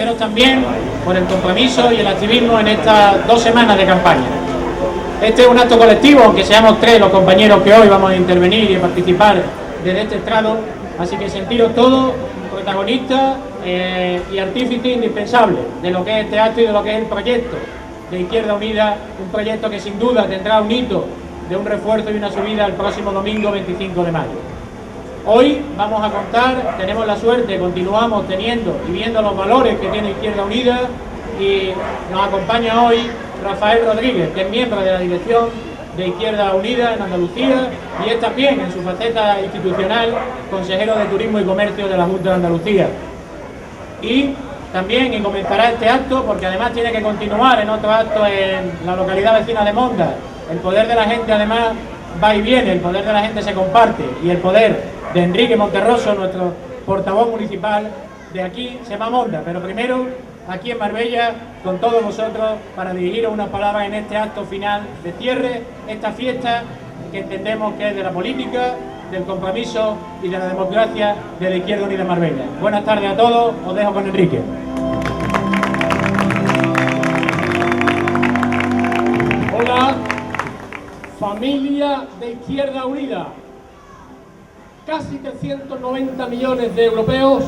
agradeceros también por el compromiso y el activismo en estas 2 semanas de campaña. Este es un acto colectivo, aunque seamos 3 los compañeros que hoy vamos a intervenir y a participar desde este estrado, así que sentiros todos protagonistas y artífices indispensables de lo que es este acto y de lo que es el proyecto de Izquierda Unida, un proyecto que sin duda tendrá un hito de un refuerzo y una subida el próximo domingo 25 de mayo. Hoy vamos a contar, tenemos la suerte, continuamos teniendo y viendo los valores que tiene Izquierda Unida, y nos acompaña hoy Rafael Rodríguez, que es miembro de la dirección de Izquierda Unida en Andalucía y es también, en su faceta institucional, consejero de Turismo y Comercio de la Junta de Andalucía. Y también comenzará este acto, porque además tiene que continuar en otro acto en la localidad vecina de Monda. El poder de la gente además va y viene, el poder de la gente se comparte, y el poder de Enrique Monterroso, nuestro portavoz municipal de aquí, se va a Monda, pero primero aquí en Marbella con todos vosotros para dirigiros unas palabras en este acto final de cierre, esta fiesta que entendemos que es de la política, del compromiso y de la democracia de la Izquierda Unida Marbella. Buenas tardes a todos, os dejo con Enrique. Hola, familia de Izquierda Unida. Casi 390 millones de europeos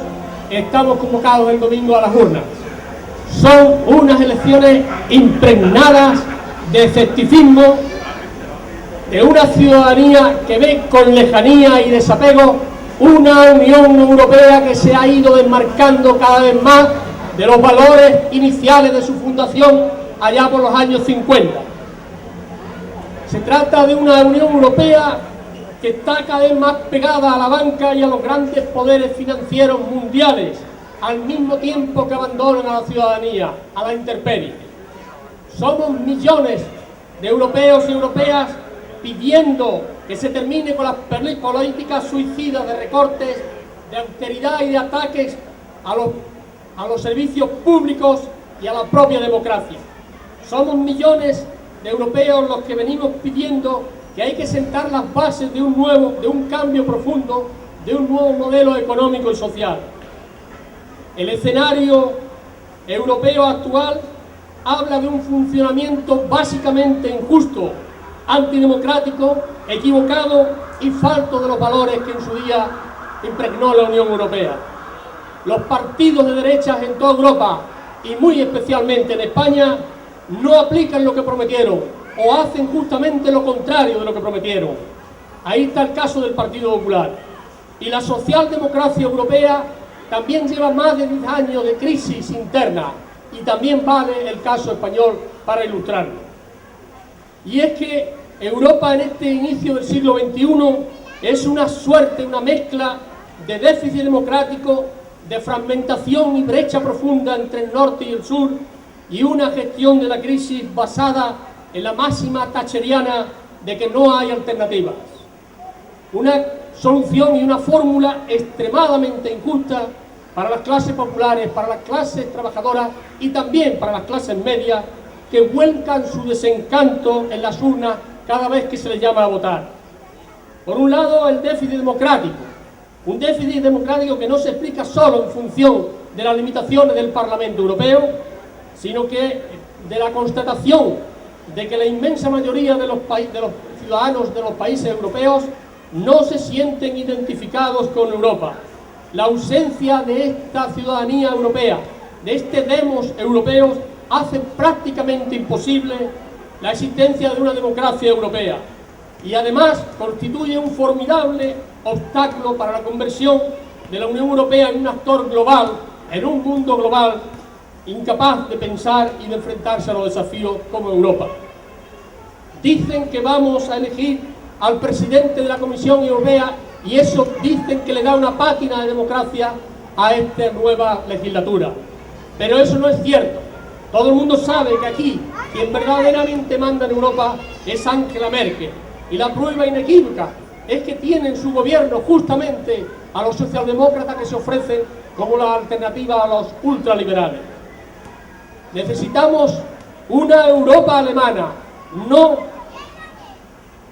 estamos convocados el domingo a las urnas. Son unas elecciones impregnadas de escepticismo, de una ciudadanía que ve con lejanía y desapego una Unión Europea que se ha ido desmarcando cada vez más de los valores iniciales de su fundación allá por los años 50. Se trata de una Unión Europea que está cada vez más pegada a la banca y a los grandes poderes financieros mundiales, al mismo tiempo que abandonan a la ciudadanía, a la intemperie. Somos millones de europeos y europeas pidiendo que se termine con las políticas suicidas de recortes, de austeridad y de ataques a los servicios públicos y a la propia democracia. Somos millones de europeos los que venimos pidiendo que hay que sentar las bases de un cambio profundo, de un nuevo modelo económico y social. El escenario europeo actual habla de un funcionamiento básicamente injusto, antidemocrático, equivocado y falto de los valores que en su día impregnó la Unión Europea. Los partidos de derechas en toda Europa y muy especialmente en España no aplican lo que prometieron o hacen justamente lo contrario de lo que prometieron. Ahí está el caso del Partido Popular. Y la socialdemocracia europea también lleva más de 10 años de crisis interna, y también vale el caso español para ilustrarlo. Y es que Europa en este inicio del siglo XXI es una suerte, una mezcla de déficit democrático, de fragmentación y brecha profunda entre el norte y el sur, y una gestión de la crisis basada en la máxima thatcheriana de que no hay alternativas. Una solución y una fórmula extremadamente injusta para las clases populares, para las clases trabajadoras y también para las clases medias, que vuelcan su desencanto en las urnas cada vez que se les llama a votar. Por un lado, el déficit democrático, un déficit democrático que no se explica solo en función de las limitaciones del Parlamento Europeo, sino que de la constatación de que la inmensa mayoría de los ciudadanos de los países europeos no se sienten identificados con Europa. La ausencia de esta ciudadanía europea, de este demos europeo, hace prácticamente imposible la existencia de una democracia europea, y además constituye un formidable obstáculo para la conversión de la Unión Europea en un actor global, en un mundo global incapaz de pensar y de enfrentarse a los desafíos como Europa. Dicen que vamos a elegir al presidente de la Comisión Europea, y eso dicen que le da una pátina de democracia a esta nueva legislatura. Pero eso no es cierto. Todo el mundo sabe que aquí quien verdaderamente manda en Europa es Angela Merkel, y la prueba inequívoca es que tiene en su gobierno justamente a los socialdemócratas que se ofrecen como la alternativa a los ultraliberales. Necesitamos una Europa alemana, no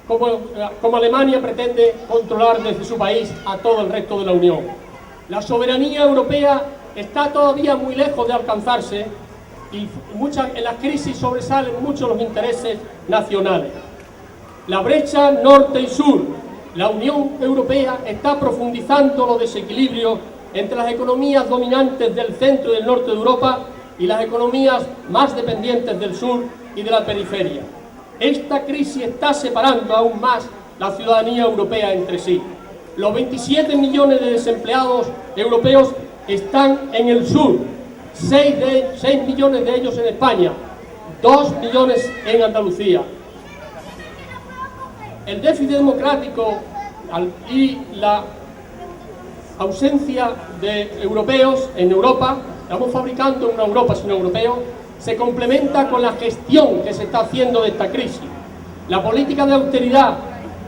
como Alemania pretende controlar desde su país a todo el resto de la Unión. La soberanía europea está todavía muy lejos de alcanzarse y en las crisis sobresalen mucho los intereses nacionales. La brecha norte y sur. La Unión Europea está profundizando los desequilibrios entre las economías dominantes del centro y del norte de Europa y las economías más dependientes del sur y de la periferia. Esta crisis está separando aún más la ciudadanía europea entre sí. Los 27 millones de desempleados europeos están en el sur, 6 millones de ellos en España, 2 millones en Andalucía. El déficit democrático y la ausencia de europeos en Europa, estamos fabricando una Europa sin europeos, se complementa con la gestión que se está haciendo de esta crisis. La política de austeridad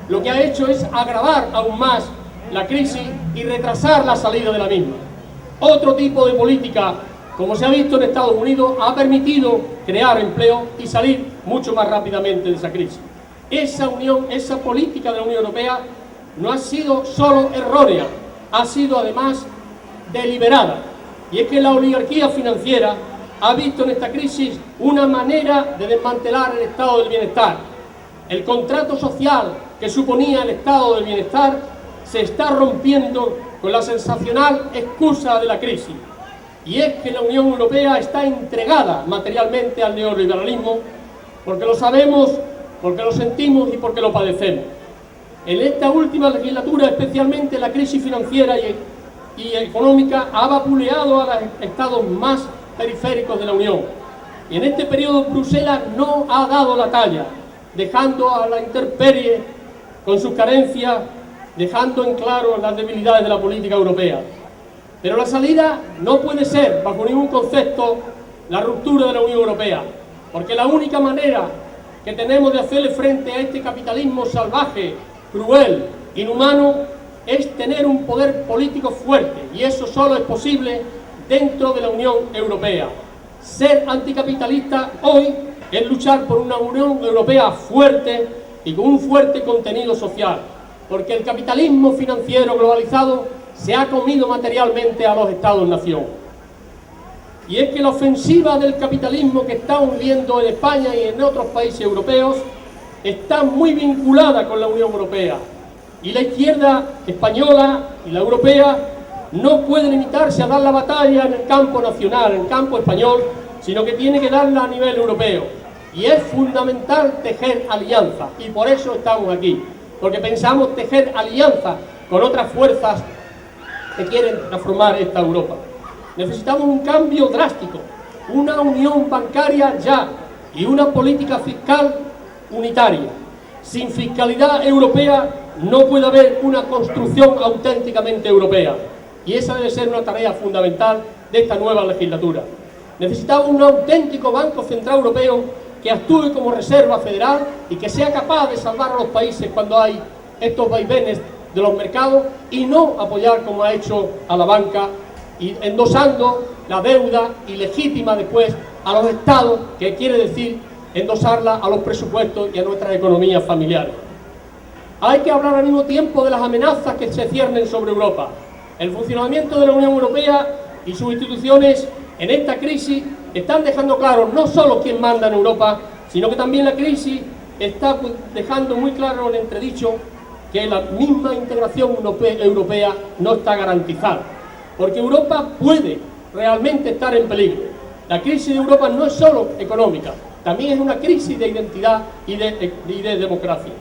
lo que ha hecho es agravar aún más la crisis y retrasar la salida de la misma. Otro tipo de política, como se ha visto en Estados Unidos, ha permitido crear empleo y salir mucho más rápidamente de esa crisis. Esa política de la Unión Europea no ha sido solo errónea, ha sido además deliberada. Y es que la oligarquía financiera ha visto en esta crisis una manera de desmantelar el estado del bienestar. El contrato social que suponía el estado del bienestar se está rompiendo con la sensacional excusa de la crisis. Y es que la Unión Europea está entregada materialmente al neoliberalismo porque lo sabemos, porque lo sentimos y porque lo padecemos. En esta última legislatura, especialmente la crisis financiera y económica ha vapuleado a los estados más periféricos de la Unión. Y en este periodo Bruselas no ha dado la talla, dejando a la intemperie con sus carencias, dejando en claro las debilidades de la política europea. Pero la salida no puede ser, bajo ningún concepto, la ruptura de la Unión Europea, porque la única manera que tenemos de hacerle frente a este capitalismo salvaje, cruel, inhumano, es tener un poder político fuerte, y eso solo es posible dentro de la Unión Europea. Ser anticapitalista hoy es luchar por una Unión Europea fuerte y con un fuerte contenido social, porque el capitalismo financiero globalizado se ha comido materialmente a los Estados-nación. Y es que la ofensiva del capitalismo que estamos viendo en España y en otros países europeos está muy vinculada con la Unión Europea. Y la izquierda española y la europea no puede limitarse a dar la batalla en el campo nacional, en el campo español, sino que tiene que darla a nivel europeo. Y es fundamental tejer alianzas, y por eso estamos aquí, porque pensamos tejer alianzas con otras fuerzas que quieren transformar esta Europa. Necesitamos un cambio drástico, una unión bancaria ya y una política fiscal unitaria. Sin fiscalidad europea no puede haber una construcción auténticamente europea, y esa debe ser una tarea fundamental de esta nueva legislatura. Necesitamos un auténtico Banco Central Europeo que actúe como reserva federal y que sea capaz de salvar a los países cuando hay estos vaivenes de los mercados, y no apoyar como ha hecho a la banca, y endosando la deuda ilegítima después a los estados, que quiere decir endosarla a los presupuestos y a nuestras economías familiares. Hay que hablar al mismo tiempo de las amenazas que se ciernen sobre Europa. El funcionamiento de la Unión Europea y sus instituciones en esta crisis están dejando claro no solo quién manda en Europa, sino que también la crisis está dejando muy claro en entredicho que la misma integración europea no está garantizada, porque Europa puede realmente estar en peligro. La crisis de Europa no es solo económica, también es una crisis de identidad y de democracia.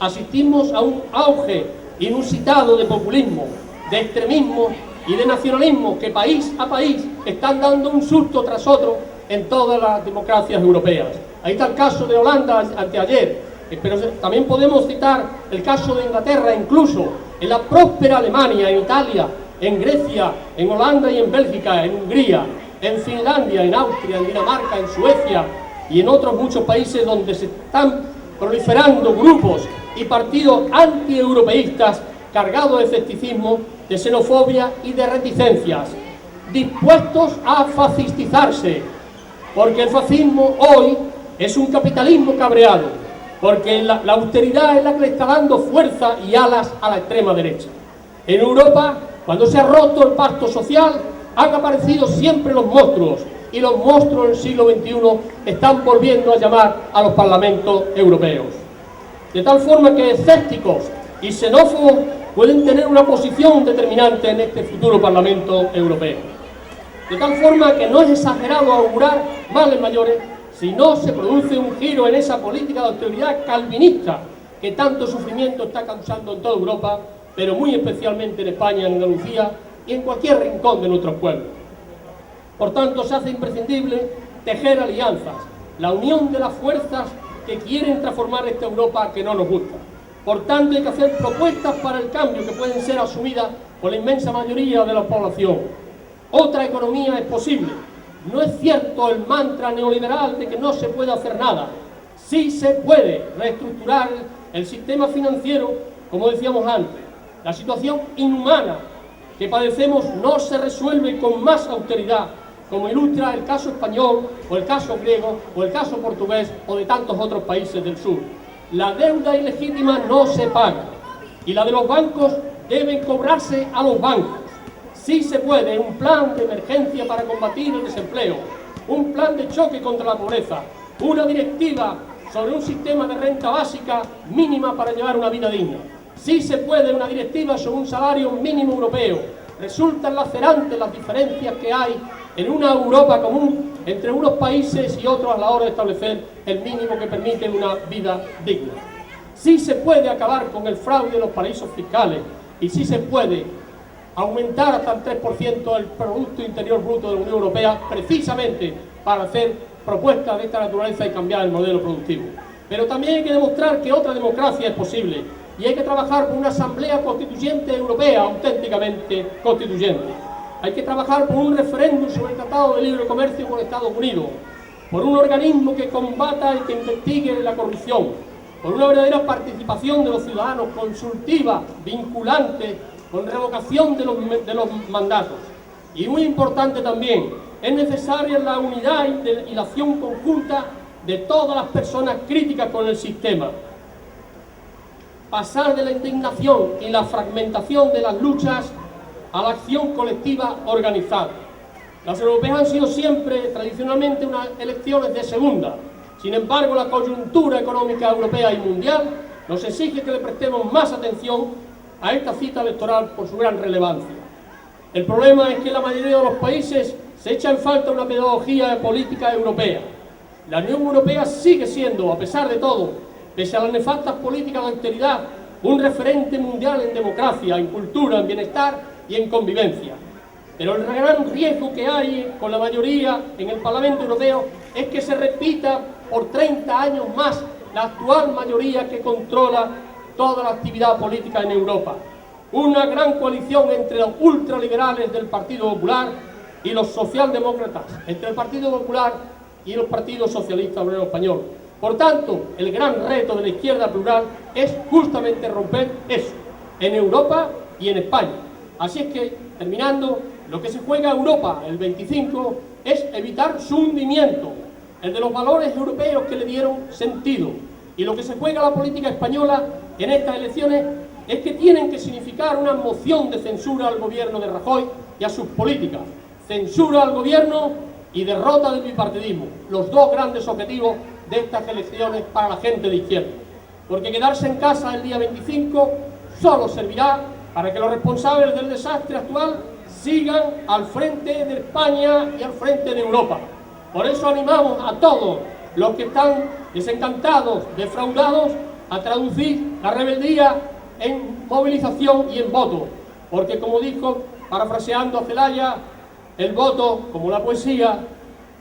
Asistimos a un auge inusitado de populismo, de extremismo y de nacionalismo que país a país están dando un susto tras otro en todas las democracias europeas. Ahí está el caso de Holanda anteayer, pero también podemos citar el caso de Inglaterra, incluso en la próspera Alemania, en Italia, en Grecia, en Holanda y en Bélgica, en Hungría, en Finlandia, en Austria, en Dinamarca, en Suecia y en otros muchos países donde se están proliferando grupos y partidos antieuropeístas cargados de escepticismo, de xenofobia y de reticencias, dispuestos a fascistizarse, porque el fascismo hoy es un capitalismo cabreado, porque la austeridad es la que le está dando fuerza y alas a la extrema derecha. En Europa, cuando se ha roto el pacto social, han aparecido siempre los monstruos, y los monstruos del siglo XXI están volviendo a llamar a los parlamentos europeos. De tal forma que escépticos y xenófobos pueden tener una posición determinante en este futuro Parlamento Europeo. De tal forma que no es exagerado augurar males mayores si no se produce un giro en esa política de austeridad calvinista que tanto sufrimiento está causando en toda Europa, pero muy especialmente en España, en Andalucía y en cualquier rincón de nuestros pueblos. Por tanto, se hace imprescindible tejer alianzas, la unión de las fuerzas que quieren transformar esta Europa que no nos gusta. Por tanto, hay que hacer propuestas para el cambio que pueden ser asumidas por la inmensa mayoría de la población. Otra economía es posible. No es cierto el mantra neoliberal de que no se puede hacer nada. Sí se puede reestructurar el sistema financiero, como decíamos antes. La situación inhumana que padecemos no se resuelve con más austeridad, como ilustra el caso español, o el caso griego, o el caso portugués, o de tantos otros países del sur. La deuda ilegítima no se paga, y la de los bancos deben cobrarse a los bancos. Sí se puede un plan de emergencia para combatir el desempleo, un plan de choque contra la pobreza, una directiva sobre un sistema de renta básica mínima para llevar una vida digna. Sí se puede una directiva sobre un salario mínimo europeo. Resultan lacerantes las diferencias que hay en una Europa común entre unos países y otros a la hora de establecer el mínimo que permite una vida digna. Sí se puede acabar con el fraude de los paraísos fiscales y sí se puede aumentar hasta el 3% el Producto Interior Bruto de la Unión Europea precisamente para hacer propuestas de esta naturaleza y cambiar el modelo productivo. Pero también hay que demostrar que otra democracia es posible y hay que trabajar por una asamblea constituyente europea auténticamente constituyente. Hay que trabajar por un referéndum sobre el Tratado de Libre Comercio con Estados Unidos, por un organismo que combata y que investigue la corrupción, por una verdadera participación de los ciudadanos consultiva, vinculante, con revocación de los mandatos. Y muy importante también, es necesaria la unidad y la acción conjunta de todas las personas críticas con el sistema. Pasar de la indignación y la fragmentación de las luchas a la acción colectiva organizada. Las europeas han sido siempre, tradicionalmente, unas elecciones de segunda. Sin embargo, la coyuntura económica europea y mundial nos exige que le prestemos más atención a esta cita electoral por su gran relevancia. El problema es que en la mayoría de los países se echa en falta una pedagogía política europea. La Unión Europea sigue siendo, a pesar de todo, pese a las nefastas políticas de austeridad, un referente mundial en democracia, en cultura, en bienestar y en convivencia. Pero el gran riesgo que hay con la mayoría en el Parlamento Europeo es que se repita por 30 años más la actual mayoría que controla toda la actividad política en Europa. Una gran coalición entre los ultraliberales del Partido Popular y los socialdemócratas, entre el Partido Popular y los partidos socialistas obreros españoles. Por tanto, el gran reto de la izquierda plural es justamente romper eso, en Europa y en España. Así es que, terminando, lo que se juega Europa el 25 es evitar su hundimiento, el de los valores europeos que le dieron sentido. Y lo que se juega la política española en estas elecciones es que tienen que significar una moción de censura al gobierno de Rajoy y a sus políticas. Censura al gobierno y derrota del bipartidismo, los dos grandes objetivos de estas elecciones para la gente de izquierda. Porque quedarse en casa el día 25 solo servirá para que los responsables del desastre actual sigan al frente de España y al frente de Europa. Por eso animamos a todos los que están desencantados, defraudados, a traducir la rebeldía en movilización y en voto. Porque, como dijo, parafraseando a Celaya, el voto, como la poesía,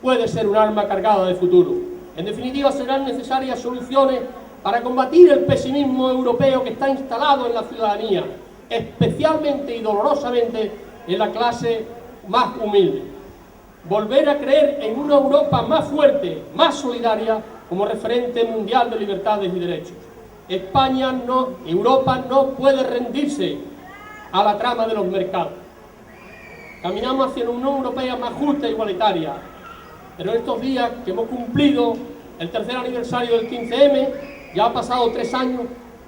puede ser un arma cargada de futuro. En definitiva, serán necesarias soluciones para combatir el pesimismo europeo que está instalado en la ciudadanía, especialmente y dolorosamente en la clase más humilde. Volver a creer en una Europa más fuerte, más solidaria, como referente mundial de libertades y derechos. Europa no puede rendirse a la trama de los mercados. Caminamos hacia una Unión Europea más justa e igualitaria, pero en estos días que hemos cumplido el tercer aniversario del 15M, ya ha pasado 3 años,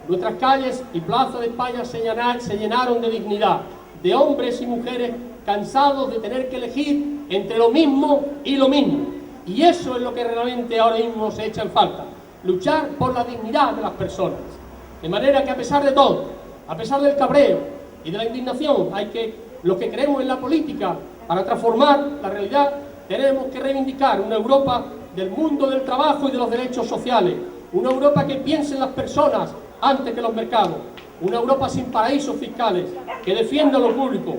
nuestras calles y plazas de España se llenaron de dignidad, de hombres y mujeres cansados de tener que elegir entre lo mismo y lo mismo. Y eso es lo que realmente ahora mismo se echa en falta, luchar por la dignidad de las personas. De manera que a pesar de todo, a pesar del cabreo y de la indignación, los que creemos en la política para transformar la realidad, tenemos que reivindicar una Europa del mundo del trabajo y de los derechos sociales, una Europa que piense en las personas antes que los mercados, una Europa sin paraísos fiscales, que defienda lo público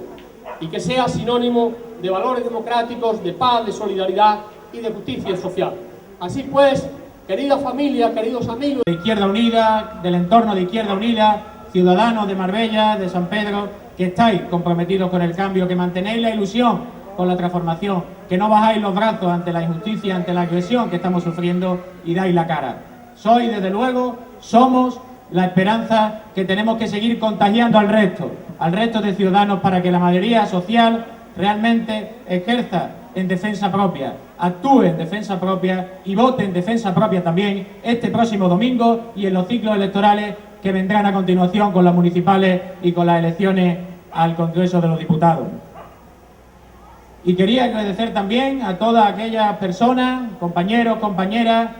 y que sea sinónimo de valores democráticos, de paz, de solidaridad y de justicia social. Así pues, querida familia, queridos amigos de Izquierda Unida, del entorno de Izquierda Unida, ciudadanos de Marbella, de San Pedro, que estáis comprometidos con el cambio, que mantenéis la ilusión con la transformación, que no bajáis los brazos ante la injusticia, ante la agresión que estamos sufriendo y dais la cara. Sois, desde luego, somos la esperanza que tenemos que seguir contagiando al resto de ciudadanos para que la mayoría social realmente ejerza en defensa propia, actúe en defensa propia y vote en defensa propia también este próximo domingo y en los ciclos electorales que vendrán a continuación con las municipales y con las elecciones al Congreso de los Diputados. Y quería agradecer también a todas aquellas personas, compañeros, compañeras,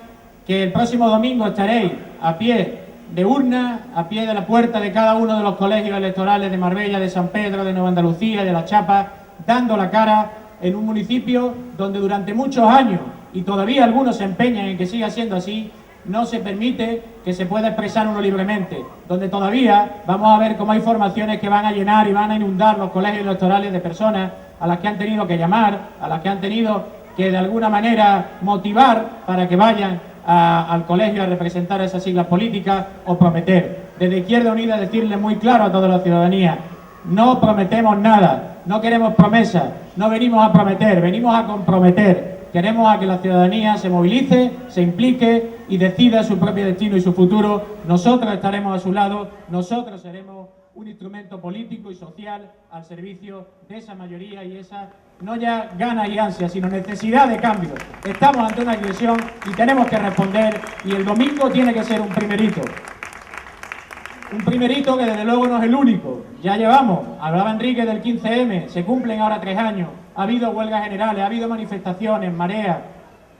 que el próximo domingo estaréis a pie de urna, a pie de la puerta de cada uno de los colegios electorales de Marbella, de San Pedro, de Nueva Andalucía, de La Chapa, dando la cara en un municipio donde durante muchos años, y todavía algunos se empeñan en que siga siendo así, no se permite que se pueda expresar uno libremente, donde todavía vamos a ver cómo hay formaciones que van a llenar y van a inundar los colegios electorales de personas a las que han tenido que llamar, a las que han tenido que de alguna manera motivar para que vayan al colegio a representar esas siglas políticas o prometer. Desde Izquierda Unida decirle muy claro a toda la ciudadanía: no prometemos nada, no queremos promesas, no venimos a prometer, venimos a comprometer. Queremos a que la ciudadanía se movilice, se implique y decida su propio destino y su futuro. Nosotros estaremos a su lado, nosotros seremos un instrumento político y social al servicio de esa mayoría y esa, no ya ganas y ansias, sino necesidad de cambio. Estamos ante una agresión y tenemos que responder, y el domingo tiene que ser un primerito. Un primerito que desde luego no es el único. Ya llevamos, hablaba Enrique del 15M, se cumplen ahora 3 años, ha habido huelgas generales, ha habido manifestaciones, mareas,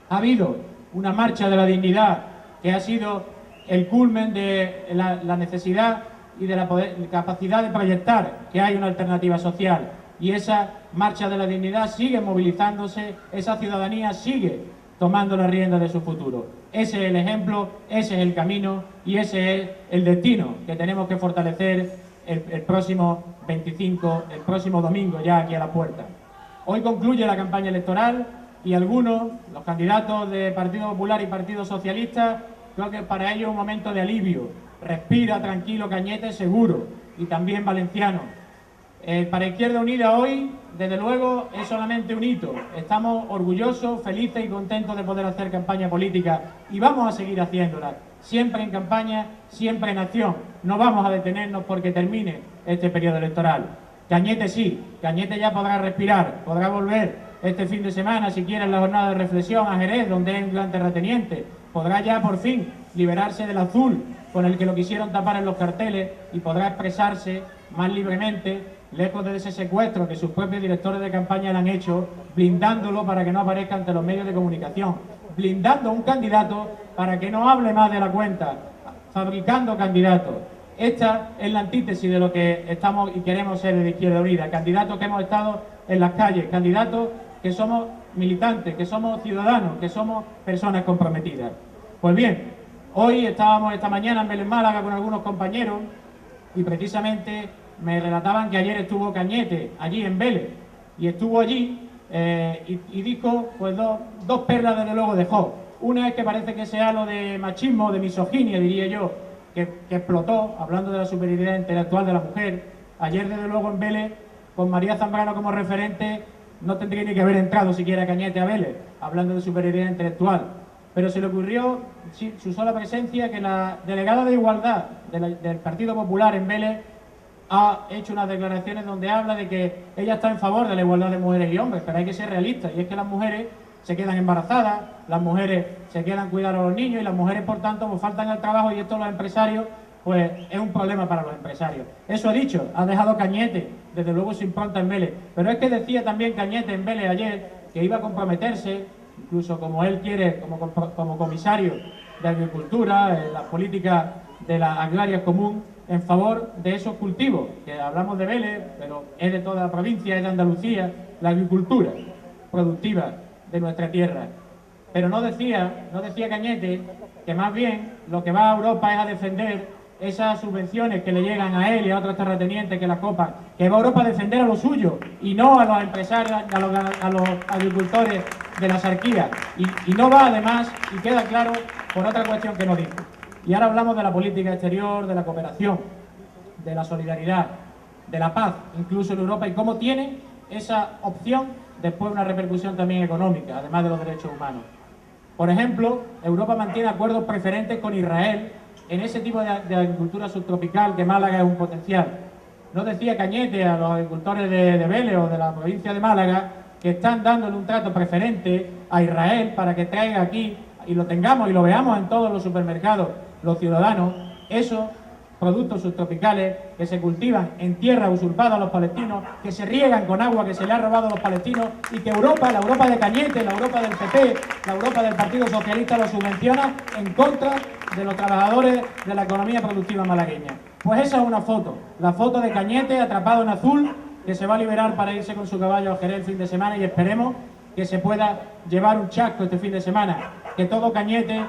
ha habido una marcha de la dignidad que ha sido el culmen de la necesidad y de la capacidad de proyectar que hay una alternativa social. Y esa marcha de la dignidad sigue movilizándose, esa ciudadanía sigue tomando la rienda de su futuro. Ese es el ejemplo, ese es el camino y ese es el destino que tenemos que fortalecer el próximo 25, el próximo domingo ya aquí a la puerta. Hoy concluye la campaña electoral y algunos, los candidatos de Partido Popular y Partido Socialista, creo que para ellos es un momento de alivio. Respira tranquilo Cañete, seguro, y también Valenciano. Para Izquierda Unida hoy, desde luego, es solamente un hito. Estamos orgullosos, felices y contentos de poder hacer campaña política y vamos a seguir haciéndola. Siempre en campaña, siempre en acción. No vamos a detenernos porque termine este periodo electoral. Cañete sí, Cañete ya podrá respirar, podrá volver este fin de semana, si quiere, en la jornada de reflexión a Jerez, donde es un gran terrateniente. Podrá ya por fin liberarse del azul con el que lo quisieron tapar en los carteles y podrá expresarse más libremente, lejos de ese secuestro que sus propios directores de campaña le han hecho, blindándolo para que no aparezca ante los medios de comunicación, blindando a un candidato para que no hable más de la cuenta, fabricando candidatos. Esta es la antítesis de lo que estamos y queremos ser de Izquierda Unida, candidatos que hemos estado en las calles, candidatos que somos militantes, que somos ciudadanos, que somos personas comprometidas. Pues bien, hoy estábamos esta mañana en Vélez Málaga con algunos compañeros y precisamente me relataban que ayer estuvo Cañete allí en Vélez y estuvo allí y dijo pues dos perlas desde luego dejó. Una es que parece que sea lo de machismo, de misoginia, diría yo, que explotó, hablando de la superioridad intelectual de la mujer. Ayer desde luego en Vélez, con María Zambrano como referente, no tendría ni que haber entrado siquiera Cañete a Vélez, hablando de superioridad intelectual. Pero se le ocurrió, su sola presencia, que la delegada de Igualdad del Partido Popular en Vélez ha hecho unas declaraciones donde habla de que ella está en favor de la igualdad de mujeres y hombres, pero hay que ser realistas, y es que las mujeres se quedan embarazadas, las mujeres se quedan cuidando a los niños y las mujeres, por tanto, pues faltan al trabajo, y esto los empresarios pues es un problema para los empresarios. Eso ha dicho, ha dejado Cañete, desde luego su impronta en Vélez. Pero es que decía también Cañete en Vélez ayer que iba a comprometerse, incluso como él quiere, como comisario de Agricultura, en las políticas de la agraria común, en favor de esos cultivos, que hablamos de Vélez, pero es de toda la provincia, es de Andalucía, la agricultura productiva de nuestra tierra. Pero no decía Cañete que más bien lo que va a Europa es a defender esas subvenciones que le llegan a él y a otros terratenientes que las copan, que va a Europa a defender a lo suyo y no a los empresarios, a los agricultores de la sarquía. Y no va además, y queda claro, por otra cuestión que no dijo. Y ahora hablamos de la política exterior, de la cooperación, de la solidaridad, de la paz, incluso en Europa, y cómo tiene esa opción después una repercusión también económica, además de los derechos humanos. Por ejemplo, Europa mantiene acuerdos preferentes con Israel en ese tipo de agricultura subtropical, que Málaga es un potencial. No decía Cañete a los agricultores de Vélez o de la provincia de Málaga que están dándole un trato preferente a Israel para que traiga aquí, y lo tengamos y lo veamos en todos los supermercados, los ciudadanos, esos productos subtropicales que se cultivan en tierra usurpada a los palestinos, que se riegan con agua que se le ha robado a los palestinos y que Europa, la Europa de Cañete, la Europa del PP, la Europa del Partido Socialista lo subvenciona en contra de los trabajadores de la economía productiva malagueña. Pues esa es una foto, la foto de Cañete atrapado en azul, que se va a liberar para irse con su caballo a Jerez el fin de semana, y esperemos que se pueda llevar un chasco este fin de semana, que todo Cañete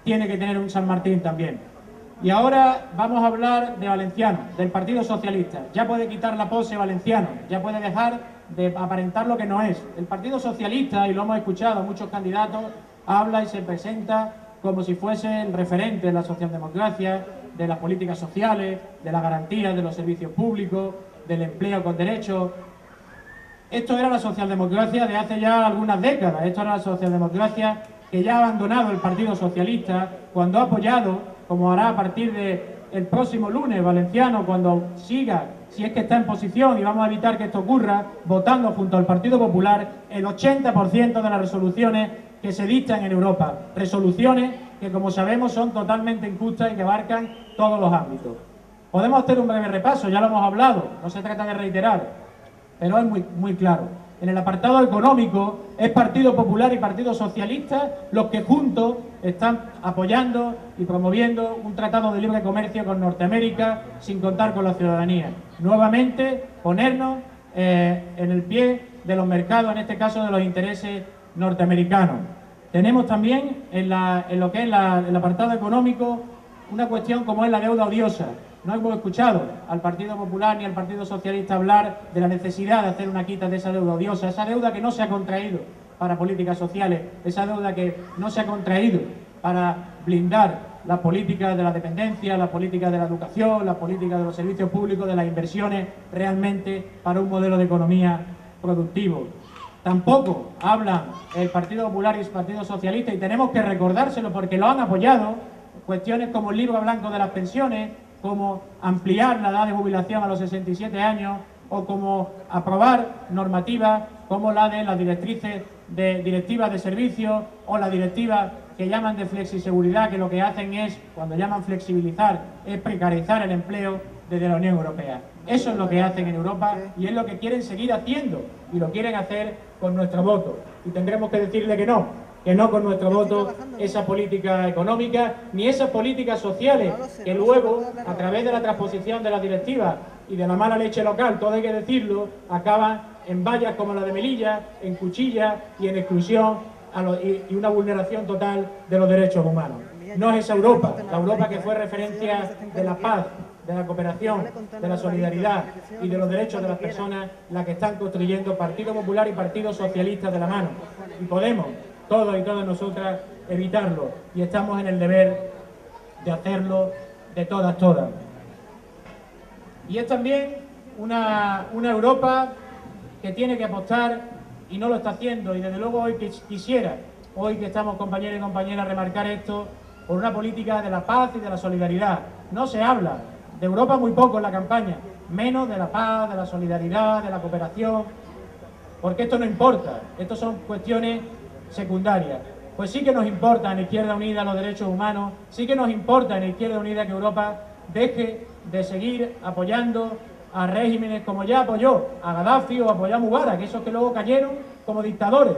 tiene que tener un San Martín también. Y ahora vamos a hablar de Valenciano, del Partido Socialista. Ya puede quitar la pose Valenciano, ya puede dejar de aparentar lo que no es. El Partido Socialista, y lo hemos escuchado, muchos candidatos, habla y se presenta como si fuese el referente de la socialdemocracia, de las políticas sociales, de las garantías de los servicios públicos, del empleo con derechos. Esto era la socialdemocracia de hace ya algunas décadas, esto era la socialdemocracia que ya ha abandonado el Partido Socialista cuando ha apoyado, como hará a partir del próximo lunes, Valenciano, cuando siga, si es que está en posición, y vamos a evitar que esto ocurra, votando junto al Partido Popular el 80% de las resoluciones que se dictan en Europa. Resoluciones que, como sabemos, son totalmente injustas y que abarcan todos los ámbitos. Podemos hacer un breve repaso, ya lo hemos hablado, no se trata de reiterar, pero es muy claro. En el apartado económico es Partido Popular y Partido Socialista los que juntos están apoyando y promoviendo un tratado de libre comercio con Norteamérica sin contar con la ciudadanía. Nuevamente ponernos en el pie de los mercados, en este caso de los intereses norteamericanos. Tenemos también en lo que es el apartado económico una cuestión como es la deuda odiosa. No hemos escuchado al Partido Popular ni al Partido Socialista hablar de la necesidad de hacer una quita de esa deuda odiosa, esa deuda que no se ha contraído para políticas sociales, esa deuda que no se ha contraído para blindar las políticas de la dependencia, las políticas de la educación, las políticas de los servicios públicos, de las inversiones realmente para un modelo de economía productivo. Tampoco hablan el Partido Popular y el Partido Socialista, y tenemos que recordárselo porque lo han apoyado, cuestiones como el libro blanco de las pensiones, como ampliar la edad de jubilación a los 67 años o como aprobar normativas como la de las directivas de servicios o la directiva que llaman de flexiseguridad, que lo que hacen es, cuando llaman flexibilizar, es precarizar el empleo desde la Unión Europea. Eso es lo que hacen en Europa y es lo que quieren seguir haciendo, y lo quieren hacer con nuestro voto, y tendremos que decirle que no con nuestro voto esa política económica ni esas políticas sociales que luego, a través de la transposición de las directivas y de la mala leche local, todo hay que decirlo, acaban en vallas como la de Melilla, en cuchillas y en exclusión y una vulneración total de los derechos humanos. No es esa Europa, la Europa que fue referencia de la paz, de la cooperación, de la solidaridad y de los derechos de las personas, la que están construyendo Partido Popular y Partido Socialista de la mano. Y podemos, todos y todas nosotras, evitarlo, y estamos en el deber de hacerlo de todas. Y es también una Europa que tiene que apostar, y no lo está haciendo, y desde luego hoy quisiera, hoy que estamos compañeros y compañeras, remarcar esto, por una política de la paz y de la solidaridad. No se habla de Europa muy poco en la campaña, menos de la paz, de la solidaridad, de la cooperación, porque esto no importa, esto son cuestiones secundarias. Pues sí que nos importa en Izquierda Unida los derechos humanos, sí que nos importa en Izquierda Unida que Europa deje de seguir apoyando a regímenes como ya apoyó a Gaddafi o apoyó a Mubarak, esos que luego cayeron como dictadores.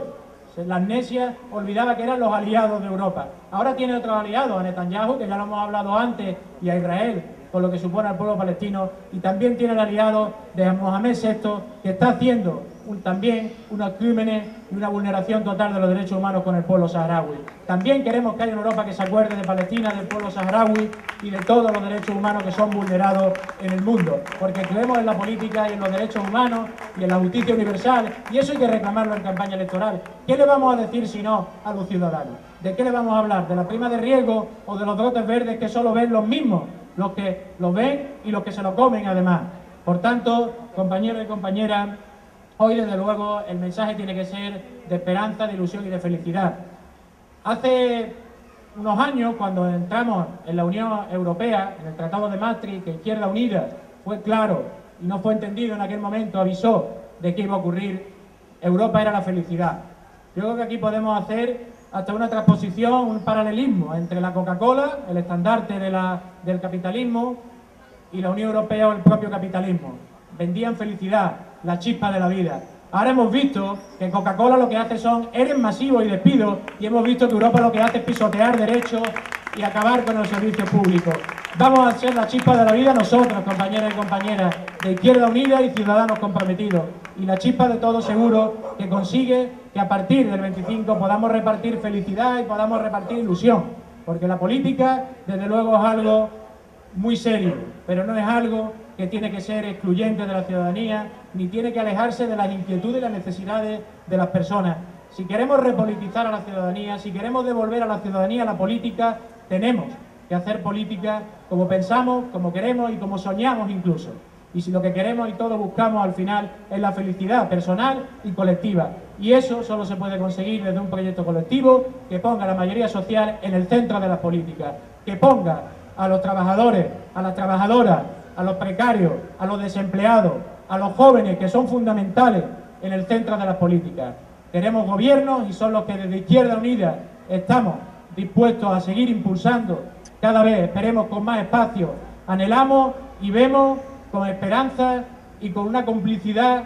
La amnesia olvidaba que eran los aliados de Europa. Ahora tiene otros aliados, a Netanyahu, que ya lo hemos hablado antes, y a Israel, con lo que supone al pueblo palestino, y también tiene el aliado de Mohamed VI, que está haciendo también unos crímenes y una vulneración total de los derechos humanos con el pueblo saharaui. También queremos que haya una Europa que se acuerde de Palestina, del pueblo saharaui y de todos los derechos humanos que son vulnerados en el mundo, porque creemos en la política y en los derechos humanos y en la justicia universal, y eso hay que reclamarlo en campaña electoral. ¿Qué le vamos a decir si no a los ciudadanos? ¿De qué le vamos a hablar? ¿De la prima de riesgo o de los brotes verdes que solo ven los mismos? Los que lo ven y los que se lo comen además. Por tanto, compañeros y compañeras, hoy desde luego el mensaje tiene que ser de esperanza, de ilusión y de felicidad. Hace unos años, cuando entramos en la Unión Europea, en el Tratado de Maastricht, que Izquierda Unida fue claro y no fue entendido en aquel momento, avisó de que iba a ocurrir, Europa era la felicidad. Yo creo que aquí podemos hacer hasta una transposición, un paralelismo entre la Coca-Cola, el estandarte del capitalismo, y la Unión Europea o el propio capitalismo. Vendían felicidad, la chispa de la vida. Ahora hemos visto que Coca-Cola lo que hace son eres masivos y despidos, y hemos visto que Europa lo que hace es pisotear derechos y acabar con los servicios públicos. Vamos a ser la chispa de la vida nosotros, compañeras y compañeras, de Izquierda Unida y Ciudadanos Comprometidos. Y la chispa de todo seguro que consigue que a partir del 25 podamos repartir felicidad y podamos repartir ilusión. Porque la política, desde luego, es algo muy serio, pero no es algo que tiene que ser excluyente de la ciudadanía, ni tiene que alejarse de las inquietudes y las necesidades de las personas. Si queremos repolitizar a la ciudadanía, si queremos devolver a la ciudadanía la política, tenemos que hacer política como pensamos, como queremos y como soñamos incluso. Y si lo que queremos y todos buscamos al final es la felicidad personal y colectiva. Y eso solo se puede conseguir desde un proyecto colectivo que ponga a la mayoría social en el centro de las políticas, que ponga a los trabajadores, a las trabajadoras, a los precarios, a los desempleados, a los jóvenes, que son fundamentales en el centro de las políticas. Queremos gobiernos y son los que desde Izquierda Unida estamos dispuestos a seguir impulsando cada vez, esperemos, con más espacio. Anhelamos y vemos con esperanza y con una complicidad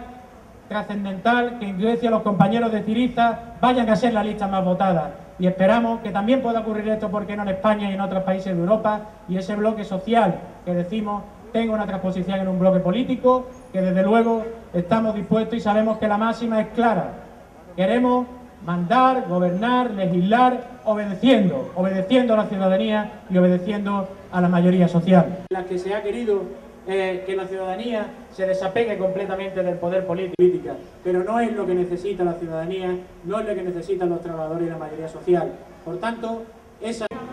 trascendental que en Grecia los compañeros de Syriza vayan a ser la lista más votada. Y esperamos que también pueda ocurrir esto, porque no en España y en otros países de Europa, y ese bloque social que decimos tenga una transposición en un bloque político, que desde luego estamos dispuestos y sabemos que la máxima es clara. Queremos mandar, gobernar, legislar, obedeciendo a la ciudadanía y obedeciendo a la mayoría social. La que se ha querido que la ciudadanía se desapegue completamente del poder político, pero no es lo que necesita la ciudadanía, no es lo que necesitan los trabajadores y la mayoría social. Por tanto,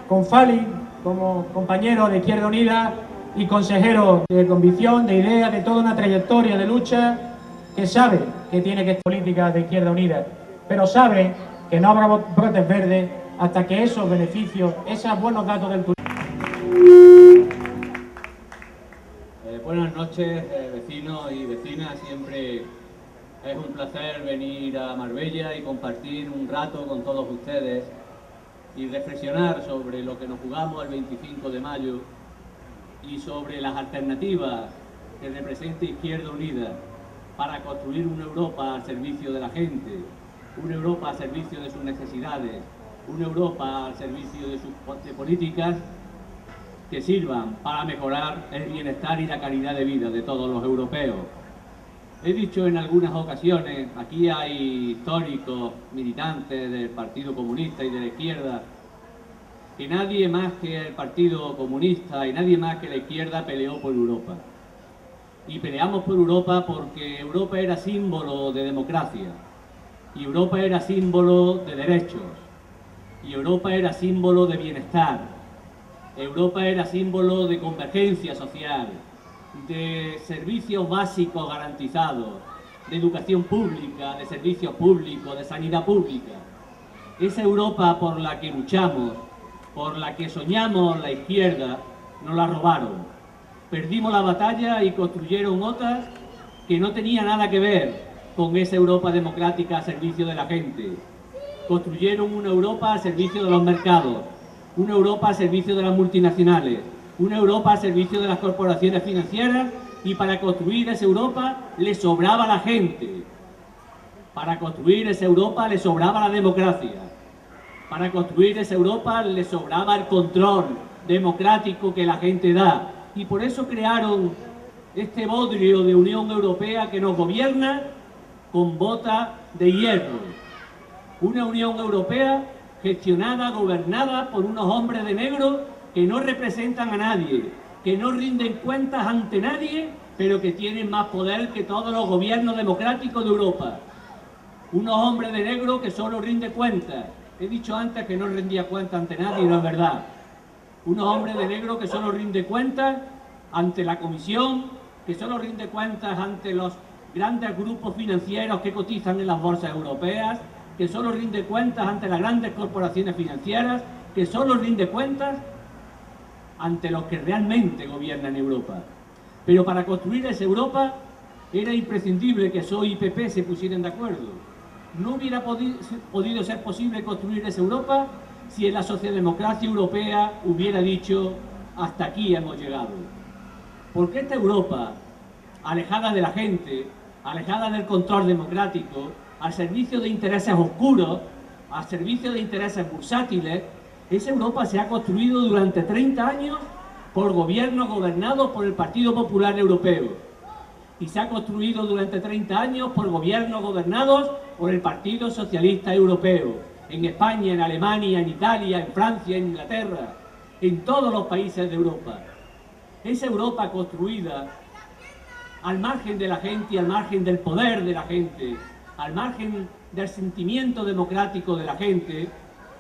con Fali como compañero de Izquierda Unida y consejero de convicción, de ideas, de toda una trayectoria de lucha, que sabe que tiene que ser política de Izquierda Unida, pero sabe que no habrá brotes verdes hasta que esos beneficios, esos buenos datos del turismo. Buenas noches, vecinos y vecinas. Siempre es un placer venir a Marbella y compartir un rato con todos ustedes y reflexionar sobre lo que nos jugamos el 25 de mayo y sobre las alternativas que representa Izquierda Unida para construir una Europa al servicio de la gente, una Europa al servicio de sus necesidades, una Europa al servicio de sus políticas que sirvan para mejorar el bienestar y la calidad de vida de todos los europeos. He dicho en algunas ocasiones, aquí hay históricos militantes del Partido Comunista y de la izquierda, que nadie más que el Partido Comunista y nadie más que la izquierda peleó por Europa. Y peleamos por Europa porque Europa era símbolo de democracia, y Europa era símbolo de derechos, y Europa era símbolo de bienestar. Europa era símbolo de convergencia social, de servicios básicos garantizados, de educación pública, de servicios públicos, de sanidad pública. Esa Europa por la que luchamos, por la que soñamos la izquierda, nos la robaron. Perdimos la batalla y construyeron otras que no tenían nada que ver con esa Europa democrática al servicio de la gente. Construyeron una Europa al servicio de los mercados, una Europa al servicio de las multinacionales, una Europa al servicio de las corporaciones financieras, y para construir esa Europa le sobraba la gente. Para construir esa Europa le sobraba la democracia. Para construir esa Europa le sobraba el control democrático que la gente da. Y por eso crearon este bodrio de Unión Europea que nos gobierna con bota de hierro. Una Unión Europea gestionada, gobernada por unos hombres de negro que no representan a nadie, que no rinden cuentas ante nadie, pero que tienen más poder que todos los gobiernos democráticos de Europa. Unos hombres de negro que solo rinden cuentas. He dicho antes que no rendía cuentas ante nadie, no es verdad. Unos hombres de negro que solo rinden cuentas ante la Comisión, que solo rinde cuentas ante los grandes grupos financieros que cotizan en las bolsas europeas, que solo rinde cuentas ante las grandes corporaciones financieras, que solo rinde cuentas ante los que realmente gobiernan Europa. Pero para construir esa Europa era imprescindible que PSOE y PP se pusieran de acuerdo. No hubiera podido ser posible construir esa Europa si en la socialdemocracia europea hubiera dicho hasta aquí hemos llegado. Porque esta Europa, alejada de la gente, alejada del control democrático, al servicio de intereses oscuros, al servicio de intereses bursátiles, esa Europa se ha construido durante 30 años por gobiernos gobernados por el Partido Popular Europeo. Y se ha construido durante 30 años por gobiernos gobernados por el Partido Socialista Europeo. En España, en Alemania, en Italia, en Francia, en Inglaterra, en todos los países de Europa. Esa Europa construida al margen de la gente y al margen del poder de la gente, al margen del sentimiento democrático de la gente,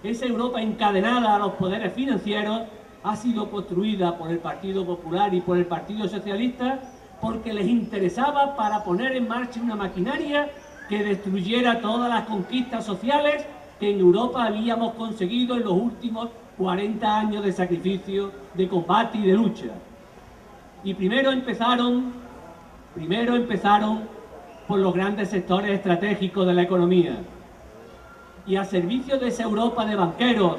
esa Europa encadenada a los poderes financieros ha sido construida por el Partido Popular y por el Partido Socialista porque les interesaba para poner en marcha una maquinaria que destruyera todas las conquistas sociales que en Europa habíamos conseguido en los últimos 40 años de sacrificio, de combate y de lucha. Y primero empezaron por los grandes sectores estratégicos de la economía. Y al servicio de esa Europa de banqueros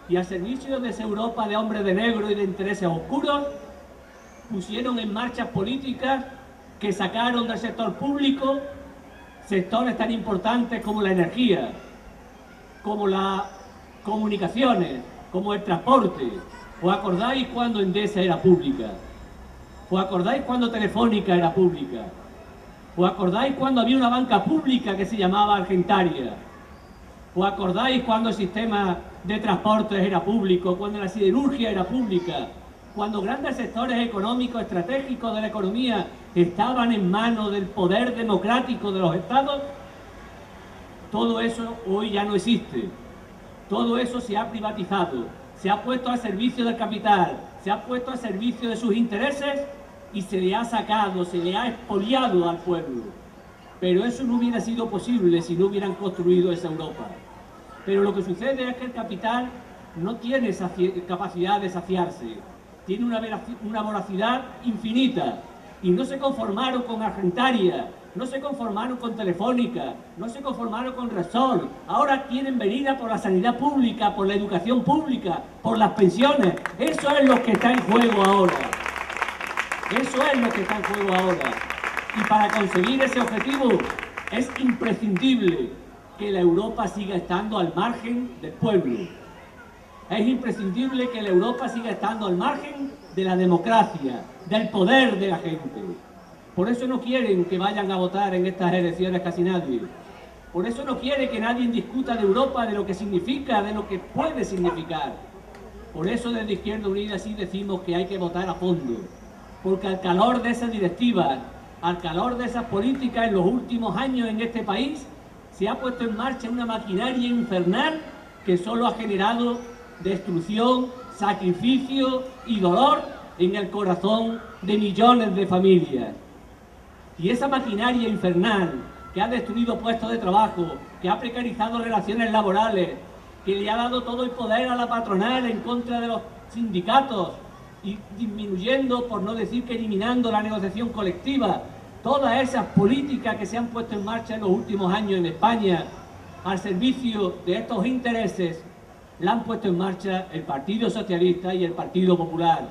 y al servicio de esa Europa de hombres de negro y de intereses oscuros, pusieron en marcha políticas que sacaron del sector público sectores tan importantes como la energía, como las comunicaciones, como el transporte. ¿Os acordáis cuando Endesa era pública? ¿Os acordáis cuando Telefónica era pública? ¿Os acordáis cuando había una banca pública que se llamaba Argentaria? ¿Os acordáis cuando el sistema de transportes era público, cuando la siderurgia era pública, cuando grandes sectores económicos estratégicos de la economía estaban en manos del poder democrático de los estados? Todo eso hoy ya no existe. Todo eso se ha privatizado, se ha puesto al servicio del capital, se ha puesto al servicio de sus intereses y se le ha sacado, se le ha expoliado al pueblo. Pero eso no hubiera sido posible si no hubieran construido esa Europa. Pero lo que sucede es que el capital no tiene esa capacidad de saciarse, tiene una voracidad infinita, y no se conformaron con Argentaria, no se conformaron con Telefónica, no se conformaron con Repsol. Ahora quieren venir a por la sanidad pública, por la educación pública, por las pensiones. Eso es lo que está en juego ahora. Eso es lo que está en juego ahora. Y para conseguir ese objetivo es imprescindible que la Europa siga estando al margen del pueblo. Es imprescindible que la Europa siga estando al margen de la democracia, del poder de la gente. Por eso no quieren que vayan a votar en estas elecciones casi nadie. Por eso no quiere que nadie discuta de Europa, de lo que significa, de lo que puede significar. Por eso desde Izquierda Unida sí decimos que hay que votar a fondo. Porque al calor de esas directivas, al calor de esas políticas en los últimos años en este país, se ha puesto en marcha una maquinaria infernal que solo ha generado destrucción, sacrificio y dolor en el corazón de millones de familias. Y esa maquinaria infernal que ha destruido puestos de trabajo, que ha precarizado relaciones laborales, que le ha dado todo el poder a la patronal en contra de los sindicatos y disminuyendo, por no decir que eliminando, la negociación colectiva, todas esas políticas que se han puesto en marcha en los últimos años en España al servicio de estos intereses, la han puesto en marcha el Partido Socialista y el Partido Popular.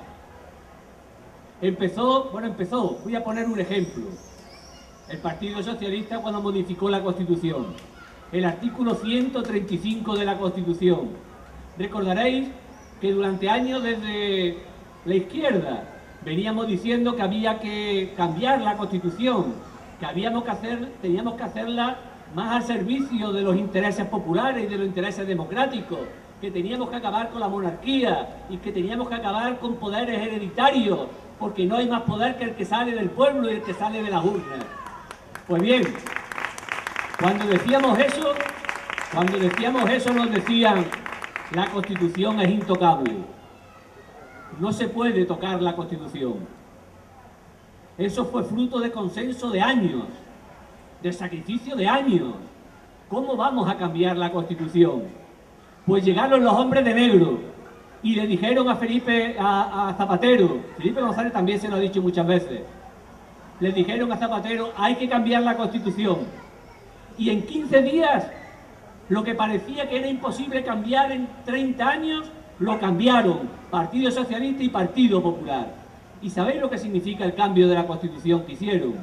voy a poner un ejemplo. El Partido Socialista cuando modificó la Constitución, el artículo 135 de la Constitución. Recordaréis que durante años desde la izquierda veníamos diciendo que había que cambiar la Constitución, que teníamos que hacerla más al servicio de los intereses populares y de los intereses democráticos, que teníamos que acabar con la monarquía y que teníamos que acabar con poderes hereditarios, porque no hay más poder que el que sale del pueblo y el que sale de las urnas. Pues bien, cuando decíamos eso nos decían: la Constitución es intocable, no se puede tocar la Constitución. Eso fue fruto de consenso de años, de sacrificio de años. ¿Cómo vamos a cambiar la Constitución? Pues llegaron los hombres de negro y le dijeron a Zapatero, Felipe González también se lo ha dicho muchas veces, le dijeron a Zapatero: hay que cambiar la Constitución. Y en 15 días, lo que parecía que era imposible cambiar en 30 años, lo cambiaron Partido Socialista y Partido Popular. ¿Y sabéis lo que significa el cambio de la Constitución que hicieron?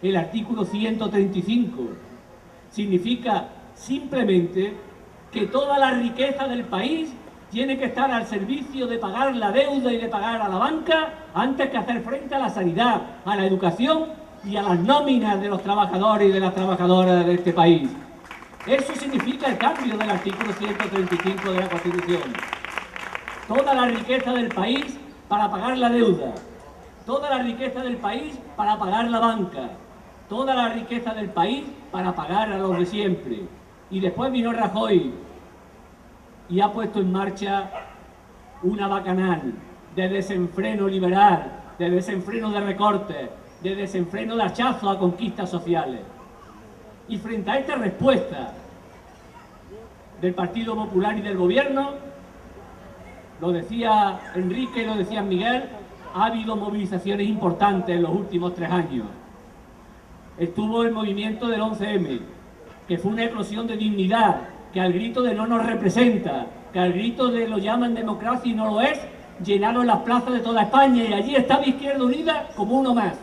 El artículo 135 significa simplemente que toda la riqueza del país tiene que estar al servicio de pagar la deuda y de pagar a la banca antes que hacer frente a la sanidad, a la educación y a las nóminas de los trabajadores y de las trabajadoras de este país. Eso significa el cambio del artículo 135 de la Constitución. Toda la riqueza del país para pagar la deuda, toda la riqueza del país para pagar la banca, toda la riqueza del país para pagar a los de siempre. Y después vino Rajoy y ha puesto en marcha una bacanal de desenfreno liberal, de desenfreno de recortes, de desenfreno de hachazo a conquistas sociales. Y frente a esta respuesta del Partido Popular y del Gobierno, lo decía Enrique y lo decía Miguel, ha habido movilizaciones importantes en los últimos 3 años. Estuvo el movimiento del 11M, que fue una eclosión de dignidad, que al grito de no nos representa, que al grito de lo llaman democracia y no lo es, llenaron las plazas de toda España, y allí estaba Izquierda Unida como uno más,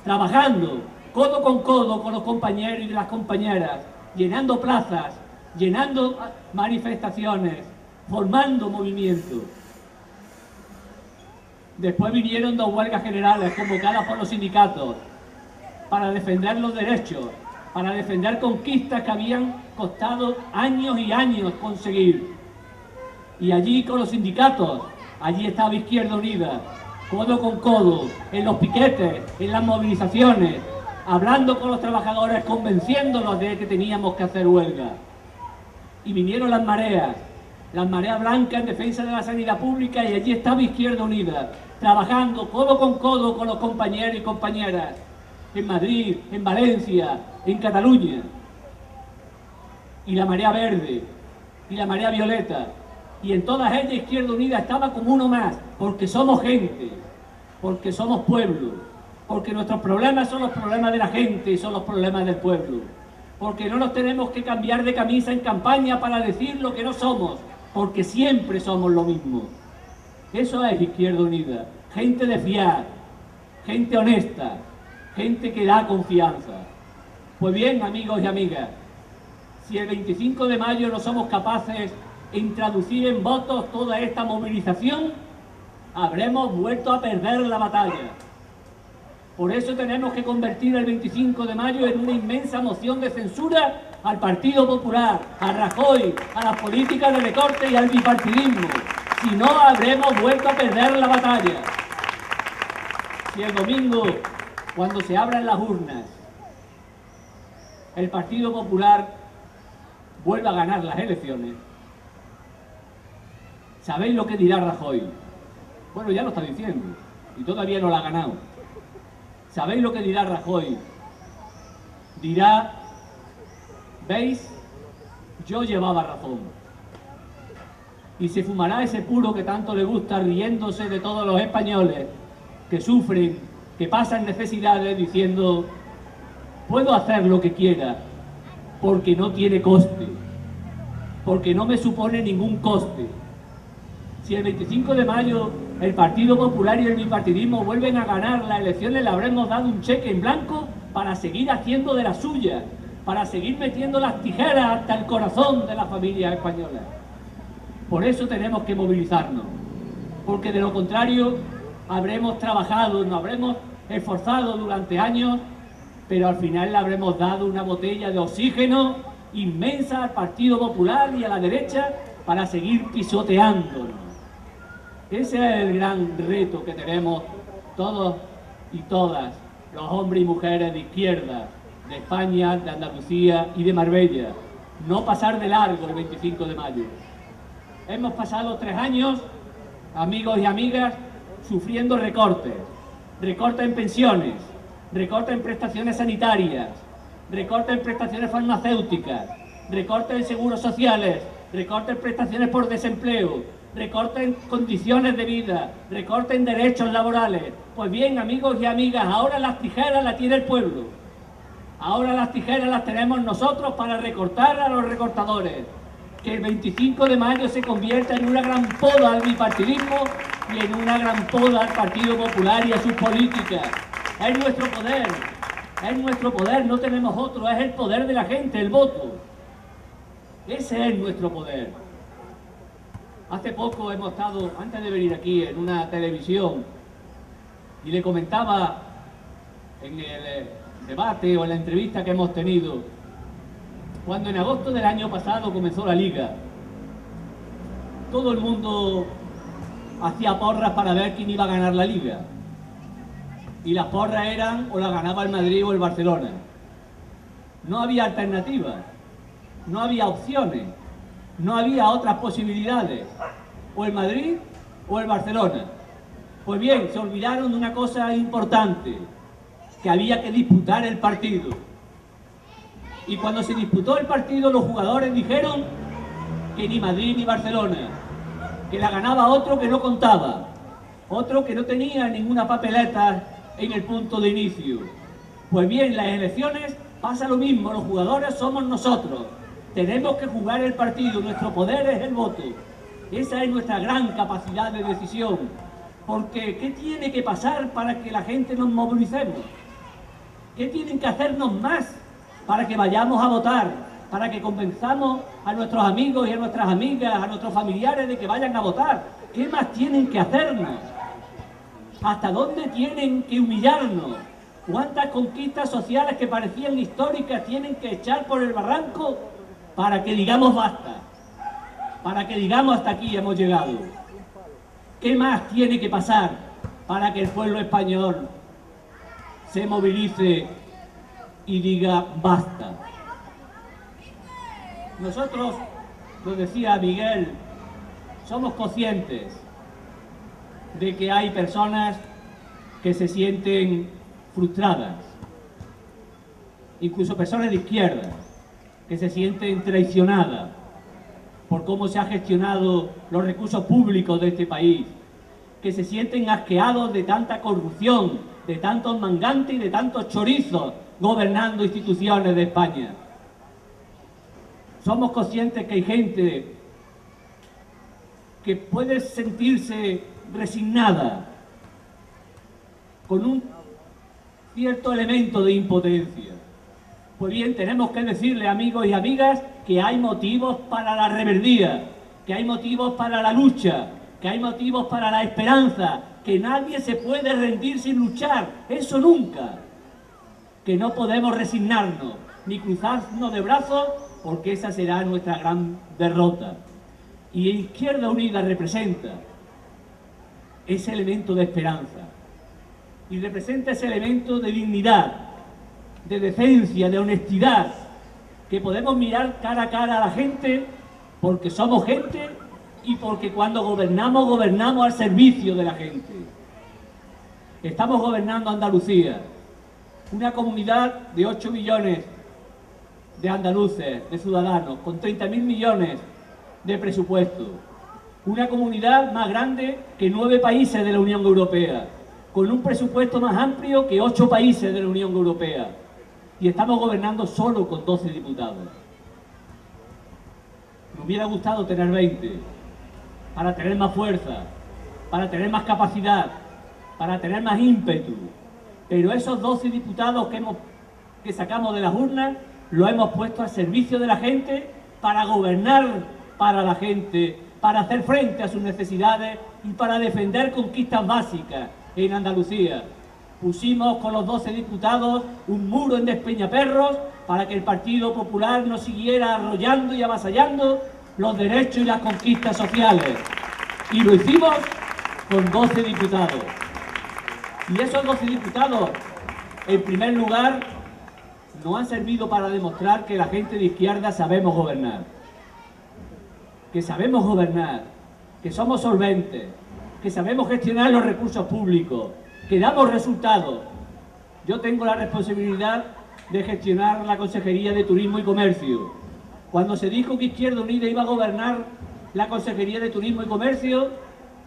trabajando codo con los compañeros y las compañeras, llenando plazas, llenando manifestaciones, formando movimientos. Después vinieron 2 huelgas generales convocadas por los sindicatos para defender los derechos, para defender conquistas que habían costado años y años conseguir. Y allí con los sindicatos, allí estaba Izquierda Unida, codo con codo, en los piquetes, en las movilizaciones, hablando con los trabajadores, convenciéndolos de que teníamos que hacer huelga. Y vinieron las mareas blancas en defensa de la sanidad pública, y allí estaba Izquierda Unida, trabajando codo con los compañeros y compañeras, en Madrid, en Valencia, en Cataluña. Y la marea verde, y la marea violeta, y en todas ellas Izquierda Unida estaba como uno más, porque somos gente, porque somos pueblo, porque nuestros problemas son los problemas de la gente y son los problemas del pueblo, porque no nos tenemos que cambiar de camisa en campaña para decir lo que no somos, porque siempre somos lo mismo. Eso es Izquierda Unida, gente de fiar, gente honesta, gente que da confianza. Pues bien, amigos y amigas, si el 25 de mayo no somos capaces en traducir en votos toda esta movilización, habremos vuelto a perder la batalla. Por eso tenemos que convertir el 25 de mayo en una inmensa moción de censura al Partido Popular, a Rajoy, a las políticas de recorte y al bipartidismo. Si no, habremos vuelto a perder la batalla. Si el domingo, cuando se abran las urnas, el Partido Popular vuelve a ganar las elecciones, ¿sabéis lo que dirá Rajoy? Bueno, ya lo está diciendo, y todavía no la ha ganado. ¿Sabéis lo que dirá Rajoy? Dirá: ¿veis? Yo llevaba razón. Y se fumará ese puro que tanto le gusta, riéndose de todos los españoles que sufren, que pasan necesidades, diciendo: puedo hacer lo que quiera, porque no tiene coste, porque no me supone ningún coste. Si el 25 de mayo el Partido Popular y el bipartidismo vuelven a ganar las elecciones, le habremos dado un cheque en blanco para seguir haciendo de la suya, para seguir metiendo las tijeras hasta el corazón de la familia española. Por eso tenemos que movilizarnos, porque de lo contrario habremos trabajado, nos habremos esforzado durante años, pero al final le habremos dado una botella de oxígeno inmensa al Partido Popular y a la derecha para seguir pisoteándonos. Ese es el gran reto que tenemos todos y todas, los hombres y mujeres de izquierda, de España, de Andalucía y de Marbella. No pasar de largo el 25 de mayo. Hemos pasado 3 años, amigos y amigas, sufriendo recortes. Recortes en pensiones, recortes en prestaciones sanitarias, recortes en prestaciones farmacéuticas, recortes en seguros sociales, recortes en prestaciones por desempleo, recortes en condiciones de vida, recortes en derechos laborales. Pues bien, amigos y amigas, ahora las tijeras las tiene el pueblo. Ahora las tijeras las tenemos nosotros para recortar a los recortadores. Que el 25 de mayo se convierta en una gran poda al bipartidismo y en una gran poda al Partido Popular y a sus políticas. Es nuestro poder, no tenemos otro, es el poder de la gente, el voto. Ese es nuestro poder. Hace poco hemos estado, antes de venir aquí, en una televisión y le comentaba en el debate o en la entrevista que hemos tenido, cuando en agosto del año pasado comenzó la Liga, todo el mundo hacía porras para ver quién iba a ganar la Liga. Y las porras eran o la ganaba el Madrid o el Barcelona. No había alternativas, no había opciones, no había otras posibilidades, o el Madrid o el Barcelona. Pues bien, se olvidaron de una cosa importante, que había que disputar el partido. Y cuando se disputó el partido, los jugadores dijeron que ni Madrid ni Barcelona, que la ganaba otro que no contaba, otro que no tenía ninguna papeleta en el punto de inicio. Pues bien, en las elecciones pasa lo mismo, los jugadores somos nosotros, tenemos que jugar el partido, nuestro poder es el voto. Esa es nuestra gran capacidad de decisión, porque ¿qué tiene que pasar para que la gente nos movilicemos? ¿Qué tienen que hacernos más para que vayamos a votar, para que convenzamos a nuestros amigos y a nuestras amigas, a nuestros familiares de que vayan a votar? ¿Qué más tienen que hacernos? ¿Hasta dónde tienen que humillarnos? ¿Cuántas conquistas sociales que parecían históricas tienen que echar por el barranco para que digamos basta? Para que digamos hasta aquí hemos llegado. ¿Qué más tiene que pasar para que el pueblo español se movilice y diga basta? Nosotros, lo decía Miguel, somos conscientes de que hay personas que se sienten frustradas, incluso personas de izquierda, que se sienten traicionadas por cómo se han gestionado los recursos públicos de este país, que se sienten asqueados de tanta corrupción, de tantos mangantes y de tantos chorizos gobernando instituciones de España. Somos conscientes que hay gente que puede sentirse resignada, con un cierto elemento de impotencia. Pues bien, tenemos que decirle, amigos y amigas, que hay motivos para la rebeldía, que hay motivos para la lucha, que hay motivos para la esperanza, que nadie se puede rendir sin luchar, eso nunca. Que no podemos resignarnos, ni cruzarnos de brazos, porque esa será nuestra gran derrota. Y Izquierda Unida representa ese elemento de esperanza, y representa ese elemento de dignidad, de decencia, de honestidad, que podemos mirar cara a cara a la gente, porque somos gente y porque cuando gobernamos, gobernamos al servicio de la gente. Estamos gobernando Andalucía, una comunidad de 8 millones de andaluces, de ciudadanos, con 30.000 millones de presupuesto. Una comunidad más grande que 9 países de la Unión Europea, con un presupuesto más amplio que 8 países de la Unión Europea. Y estamos gobernando solo con 12 diputados. Me hubiera gustado tener 20, para tener más fuerza, para tener más capacidad, para tener más ímpetu. Pero esos 12 diputados que sacamos de las urnas, los hemos puesto al servicio de la gente para gobernar para la gente, para hacer frente a sus necesidades y para defender conquistas básicas en Andalucía. Pusimos con los 12 diputados un muro en Despeñaperros para que el Partido Popular no siguiera arrollando y avasallando los derechos y las conquistas sociales. Y lo hicimos con 12 diputados. Y esos 12 diputados, en primer lugar, nos han servido para demostrar que la gente de izquierda sabemos gobernar. Que sabemos gobernar, que somos solventes, que sabemos gestionar los recursos públicos, que damos resultados. Yo tengo la responsabilidad de gestionar la Consejería de Turismo y Comercio. Cuando se dijo que Izquierda Unida iba a gobernar la Consejería de Turismo y Comercio,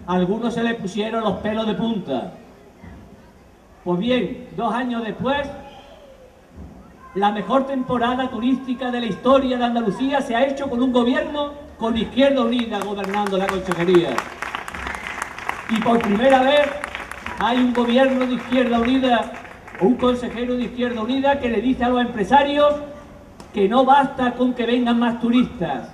a algunos se les pusieron los pelos de punta. Pues bien, 2 años después, la mejor temporada turística de la historia de Andalucía se ha hecho con un gobierno con Izquierda Unida gobernando la Consejería. Y por primera vez hay un gobierno de Izquierda Unida, un consejero de Izquierda Unida que le dice a los empresarios que no basta con que vengan más turistas,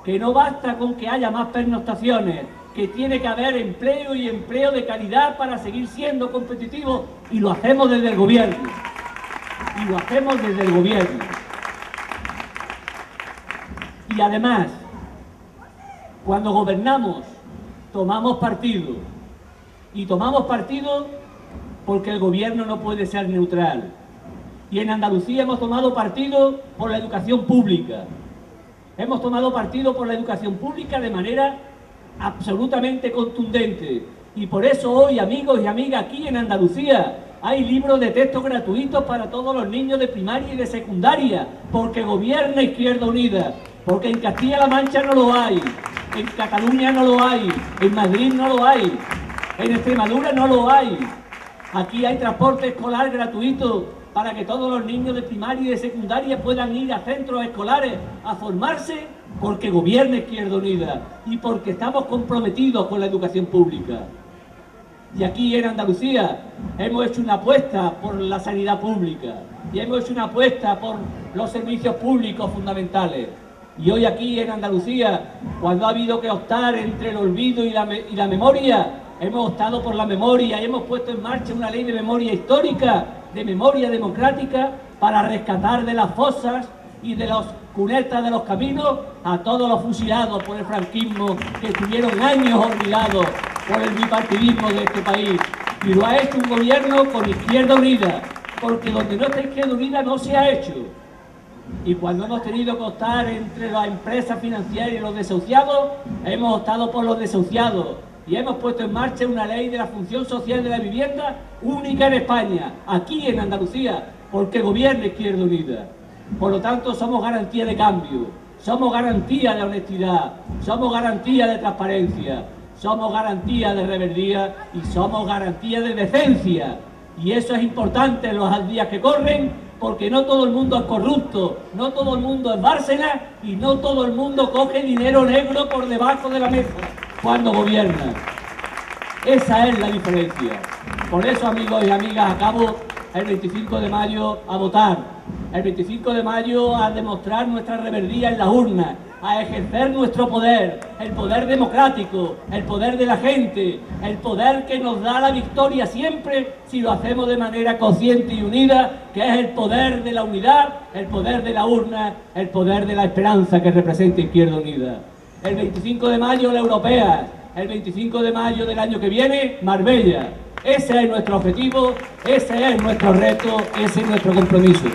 que no basta con que haya más pernoctaciones, que tiene que haber empleo y empleo de calidad para seguir siendo competitivos, y lo hacemos desde el gobierno. Y lo hacemos desde el gobierno. Y además, cuando gobernamos, tomamos partido. Y tomamos partido porque el gobierno no puede ser neutral. Y en Andalucía hemos tomado partido por la educación pública. Hemos tomado partido por la educación pública de manera absolutamente contundente. Y por eso hoy, amigos y amigas, aquí en Andalucía hay libros de texto gratuitos para todos los niños de primaria y de secundaria, porque gobierna Izquierda Unida, porque en Castilla-La Mancha no lo hay, en Cataluña no lo hay, en Madrid no lo hay, en Extremadura no lo hay. Aquí hay transporte escolar gratuito para que todos los niños de primaria y de secundaria puedan ir a centros escolares a formarse, porque gobierna Izquierda Unida y porque estamos comprometidos con la educación pública. Y aquí en Andalucía hemos hecho una apuesta por la sanidad pública y hemos hecho una apuesta por los servicios públicos fundamentales. Y hoy aquí en Andalucía, cuando ha habido que optar entre el olvido y la memoria, hemos optado por la memoria y hemos puesto en marcha una ley de memoria histórica, de memoria democrática, para rescatar de las fosas y de las cunetas de los caminos a todos los fusilados por el franquismo, que estuvieron años olvidados por el bipartidismo de este país. Y lo ha hecho un gobierno con Izquierda Unida, porque donde no está Izquierda Unida no se ha hecho. Y cuando hemos tenido que optar entre las empresas financieras y los desahuciados, hemos optado por los desahuciados. Y hemos puesto en marcha una ley de la función social de la vivienda única en España, aquí en Andalucía, porque gobierna Izquierda Unida. Por lo tanto, somos garantía de cambio, somos garantía de honestidad, somos garantía de transparencia, somos garantía de rebeldía y somos garantía de decencia. Y eso es importante en los días que corren, porque no todo el mundo es corrupto, no todo el mundo es Bárcenas y no todo el mundo coge dinero negro por debajo de la mesa cuando gobierna. Esa es la diferencia. Por eso, amigos y amigas, acabo el 25 de mayo a votar. El 25 de mayo a demostrar nuestra rebeldía en las urnas, a ejercer nuestro poder, el poder democrático, el poder de la gente, el poder que nos da la victoria siempre si lo hacemos de manera consciente y unida, que es el poder de la unidad, el poder de la urna, el poder de la esperanza que representa Izquierda Unida. El 25 de mayo la europea, el 25 de mayo del año que viene Marbella. Ese es nuestro objetivo, ese es nuestro reto, ese es nuestro compromiso.